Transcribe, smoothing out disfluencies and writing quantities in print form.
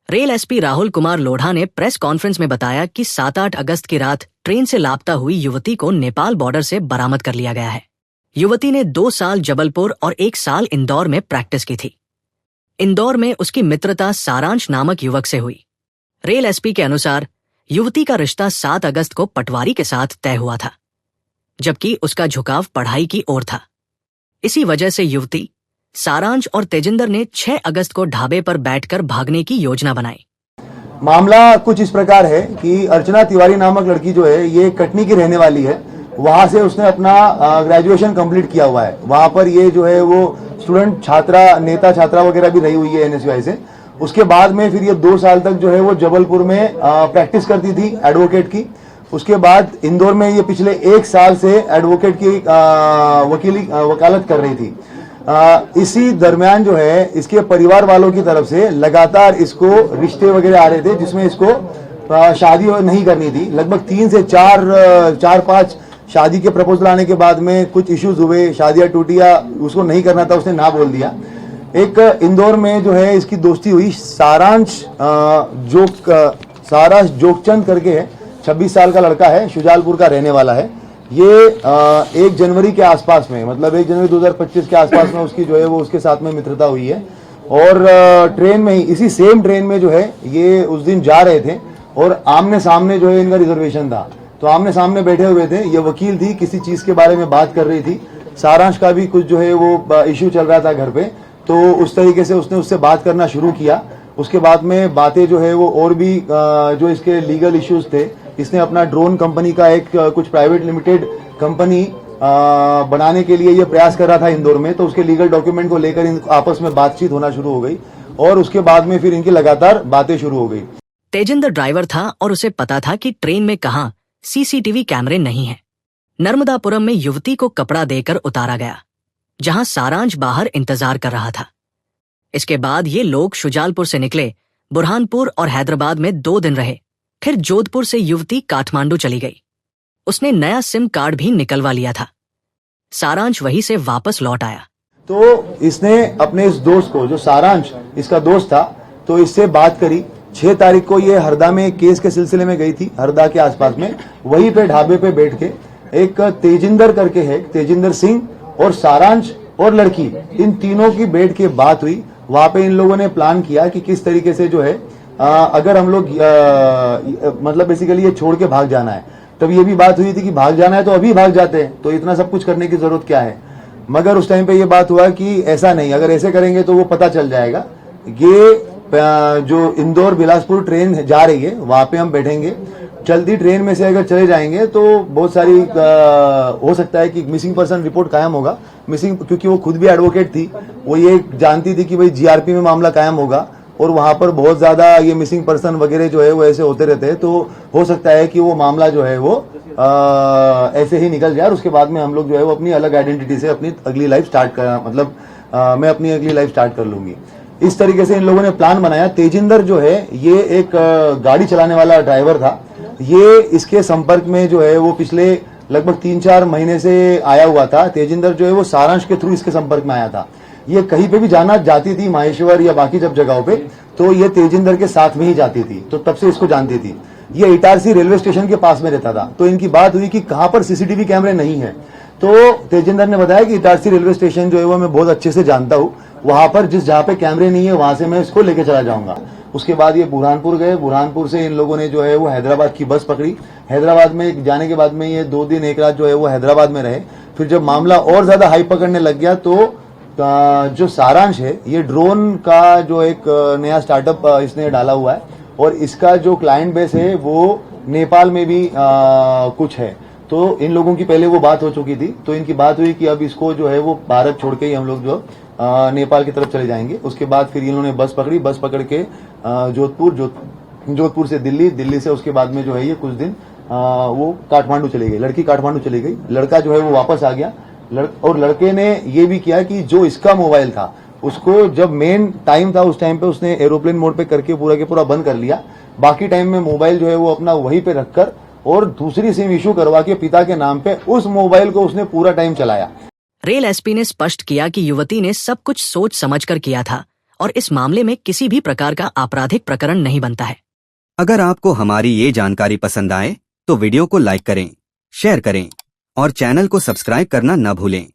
Rail SP Rahul Kumar Lodha ने press conference में बताया कि 7-8 अगस्त की रात ट्रेन से लापता हुई युवती को नेपाल बॉर्डर से बरामद कर लिया गया है। युवती ने 2 साल जबलपुर और 1 साल इंदौर में प्रैक्टिस की थी। इंदौर में उसकी मित्रता सारांश नामक युवक से हुई। रेल एसपी के अनुसार युवती का रिश्ता 7 अगस्त को पटवारी के साथ तय हुआ था, जबकि उसका झुकाव पढ़ाई की ओर था। इसी वजह से युवती, सारांश और तेजिंदर ने 6 अगस्त को ढाबे पर बैठकर भागने की योजना बनाई। मामला कुछ इस प्रकार है कि अर्चना तिवारी नामक लड़की जो है ये कटनी की रहने वाली है। वहां से उसने अपना ग्रेजुएशन कंप्लीट किया हुआ है। वहां पर ये जो है वो स्टूडेंट छात्रा, नेता छात्रा वगैरह भी रही हुई है एनएसयूआई से। उसके बाद में फिर ये 2 साल तक जो है वो जबलपुर में प्रैक्टिस करती थी एडवोकेट की। उसके बाद इंदौर में ये पिछले 1 साल से एडवोकेट की वकालत कर रही थी। इसी दरमियान जो है इसके परिवार वालों की तरफ से लगातार इसको रिश्ते वगैरह आ रहे थे, जिसमें इसको शादी नहीं करनी थी। लगभग 3 से 4-5 शादी के प्रपोजल आने के बाद में कुछ इश्यूज हुए, शादियां टूटी या उसको नहीं करना था, उसने ना बोल दिया। एक इंदौर में जो है इसकी दोस्ती हुई सारांश जोगचंद करके है, 26 साल का लड़का है, शुजालपुर का रहने वाला है। ये 1 जनवरी के आसपास में, मतलब 1 जनवरी 2025 के आसपास में उसकी जो है वो उसके साथ में मित्रता हुई है। और ट्रेन में ही, इसी सेम ट्रेन में जो है ये उस दिन जा रहे थे और आमने सामने जो है इनका रिजर्वेशन था, तो आमने सामने बैठे हुए थे। ये वकील थी, किसी चीज के बारे में बात कर रही थी। सारांश का भी कुछ जो है वो इश्यू चल रहा था घर पे, तो उस तरीके से उसने उससे बात करना शुरू किया। उसके बाद में बातें जो है वो और भी जो इसके लीगल इश्यूज थे, इसने अपना ड्रोन कंपनी का एक कुछ प्राइवेट लिमिटेड कंपनी बनाने के लिए ये प्रयास कर रहा था इंदौर में, तो उसके लीगल डॉक्यूमेंट को लेकर इन आपस में बातचीत होना शुरू हो गई और उसके बाद में फिर इनकी लगातार बातें शुरू हो गई। तेजिंदर ड्राइवर था और उसे पता था कि ट्रेन में कहां सीसीटीवी कैमरे नहीं हैं। नर्मदापुरम में युवती को कपड़ा देकर उतारा गया, जहां सारांश बाहर इंतजार कर रहा था। इसके बाद ये लोग शुजालपुर से निकले, बुरहानपुर और हैदराबाद में 2 दिन रहे। फिर जोधपुर से युवती काठमांडू चली गई। उसने नया सिम कार्ड भी निकलवा लिया था। सारांश वहीं से वापस लौट आया। तो इसने अपने इस दोस्त को, जो सारांश इसका दोस्त था, तो इससे बात करी। 6 तारीख को ये हरदा में केस के सिलसिले में गई थी, हरदा के आसपास में। वहीं पे ढाबे पे बैठ के एक तेजिंदर करके है, तेजिंदर सिंह और सारांश और लड़की, इन तीनों की बैठ के बात हुई। वहां पे इन लोगों ने प्लान किया कि किस तरीके से जो है अगर हम लोग मतलब बेसिकली ये छोड़ के भाग जाना है। तब ये भी बात हुई थी कि भाग जाना है तो अभी भाग जाते हैं, तो इतना सब कुछ करने की जरूरत क्या है। मगर उस टाइम पे ये बात हुआ कि ऐसा नहीं, अगर ऐसे करेंगे तो वो पता चल जाएगा। ये जो इंदौर बिलासपुर ट्रेन जा रही है, वहां पे हम बैठेंगे। चलती ट्रेन में से अगर चले जाएंगे तो बहुत सारी हो सकता है कि मिसिंग पर्सन रिपोर्ट कायम होगा। मिसिंग, क्योंकि वो खुद भी एडवोकेट थी, वो ये जानती थी कि भाई जीआरपी में मामला कायम होगा और वहां पर बहुत ज्यादा ये मिसिंग पर्सन वगैरह जो है वो ऐसे होते रहते हैं। तो हो सकता है कि वो मामला जो है वो ऐसे ही निकल जाए और उसके बाद में हम लोग जो है वो अपनी अलग आइडेंटिटी से अपनी अगली लाइफ स्टार्ट कर, मतलब मैं अपनी अगली लाइफ स्टार्ट कर लूंगी। इस तरीके से इन लोगों ने प्लान बनाया। तेजिंदर जो है ये एक गाड़ी चलाने वाला ड्राइवर था। ये इसके संपर्क में जो है वो पिछले लगभग 3-4 महीने से आया हुआ था। तेजिंदर जो है वो सारांश के थ्रू इसके संपर्क में आया था। ये कहीं पे भी जाना जाती थी, माहेश्वर या बाकी जब जगहों पे, तो ये तेजिंदर के साथ में ही जाती थी, तो तब से इसको जानती थी। ये इटारसी रेलवे स्टेशन के पास में रहता था, तो इनकी बात हुई कि कहां पर सीसीटीवी कैमरे नहीं है। तो तेजिंदर ने बताया कि इटारसी रेलवे स्टेशन जो है वो मैं बहुत अच्छे से जानता हूँ, वहां पर जहां पे कैमरे नहीं है वहां से मैं इसको लेके चला जाऊंगा। उसके बाद ये बुरहानपुर गए। बुरहानपुर से इन लोगों ने जो है वो हैदराबाद की बस पकड़ी। हैदराबाद में जाने के बाद में ये 2 दिन 1 रात जो है वो हैदराबाद में रहे। फिर जब मामला और ज्यादा हाई पकड़ने लग गया तो जो सारांश है, ये ड्रोन का जो एक नया स्टार्टअप इसने डाला हुआ है और इसका जो क्लाइंट बेस है वो नेपाल में भी कुछ है। तो इन लोगों की पहले वो बात हो चुकी थी, तो इनकी बात हुई कि अब इसको जो है वो भारत छोड़ के ही हम लोग जो नेपाल की तरफ चले जाएंगे। उसके बाद फिर इन्होंने बस पकड़ी। बस पकड़ के जोधपुर से दिल्ली, दिल्ली से उसके बाद में जो है ये कुछ दिन वो काठमांडू चली गई। लड़की काठमांडू चली गई, लड़का जो है वो वापस आ गया। और लड़के ने ये भी किया कि जो इसका मोबाइल था उसको जब मेन टाइम था उस टाइम पे उसने एरोप्लेन मोड पे करके पूरा के पूरा बंद कर लिया। बाकी टाइम में मोबाइल जो है वो अपना वहीं पे रखकर और दूसरी सिम इशू करवा के पिता के नाम पे उस मोबाइल को उसने पूरा टाइम चलाया। रेल एसपी ने स्पष्ट किया कि युवती ने सब कुछ सोच समझकर किया था और इस मामले में किसी भी प्रकार का आपराधिक प्रकरण नहीं बनता है। अगर आपको हमारी ये जानकारी पसंद आए तो वीडियो को लाइक करें, शेयर करें और चैनल को सब्सक्राइब करना न भूलें।